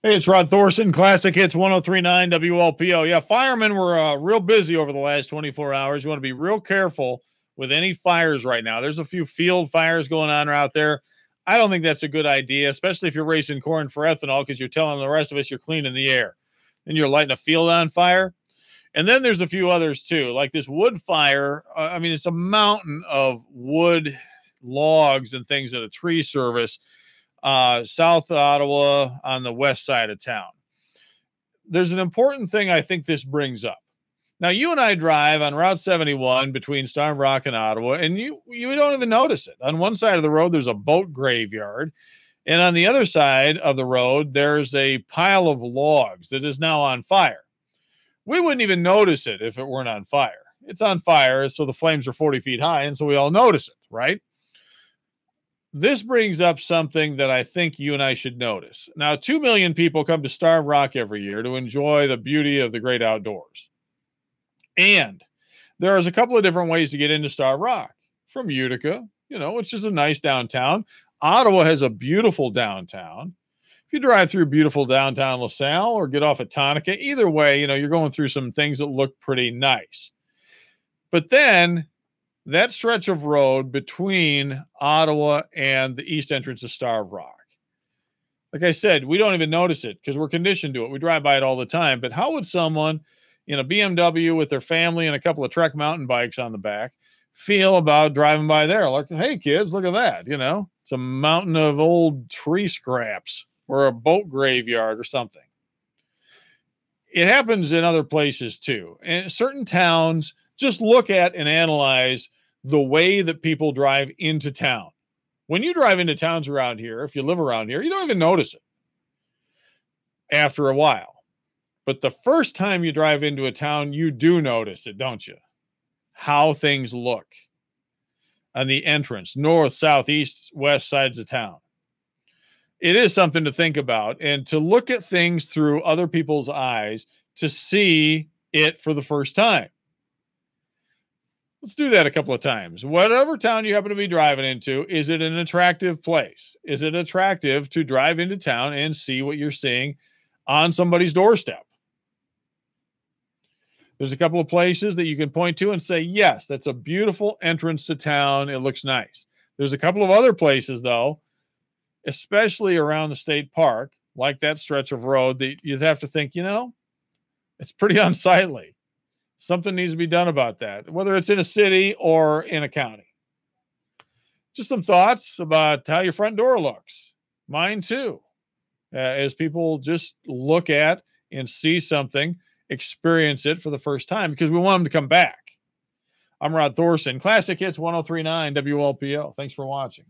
Hey, it's Rod Thorson, Classic Hits 1039 WLPO. Yeah, firemen were real busy over the last 24 hours. You want to be real careful with any fires right now. There's a few field fires going on out there. I don't think that's a good idea, especially if you're racing corn for ethanol because you're telling the rest of us you're cleaning the air. Then you're lighting a field on fire. And then there's a few others too, like this wood fire. I mean, it's a mountain of wood logs and things at a tree service south of Ottawa on the west side of town. There's an important thing I think this brings up. Now, you and I drive on Route 71 between Starved Rock and Ottawa, and you don't even notice it. On one side of the road, there's a boat graveyard, and on the other side of the road, there's a pile of logs that is now on fire. We wouldn't even notice it if it weren't on fire. It's on fire, so the flames are 40 feet high, and so we all notice it, right? This brings up something that I think you and I should notice. Now, 2 million people come to Starved Rock every year to enjoy the beauty of the great outdoors. And there's a couple of different ways to get into Starved Rock. From Utica, which is a nice downtown. Ottawa has a beautiful downtown. If you drive through beautiful downtown LaSalle or get off at Tonica, either way, you're going through some things that look pretty nice. But then that stretch of road between Ottawa and the east entrance of Starved Rock, like I said, we don't even notice it because we're conditioned to it. We drive by it all the time. But how would someone in a BMW with their family and a couple of Trek mountain bikes on the back feel about driving by there? Like, hey, kids, look at that. It's a mountain of old tree scraps or a boat graveyard or something. It happens in other places too. And certain towns, just look at and analyze the way that people drive into town. When you drive into towns around here, if you live around here, you don't even notice it after a while. But the first time you drive into a town, you do notice it, don't you? How things look on the entrance, north, south, east, west sides of town. It is something to think about and to look at things through other people's eyes to see it for the first time. Let's do that a couple of times. Whatever town you happen to be driving into, is it an attractive place? Is it attractive to drive into town and see what you're seeing on somebody's doorstep? There's a couple of places that you can point to and say, yes, that's a beautiful entrance to town. It looks nice. There's a couple of other places, though, especially around the state park, like that stretch of road, that you'd have to think, it's pretty unsightly. Something needs to be done about that, whether it's in a city or in a county. Just some thoughts about how your front door looks. Mine too. As people just look at and see something, experience it for the first time because we want them to come back. I'm Rod Thorson, Classic Hits 1039 WLPO. Thanks for watching.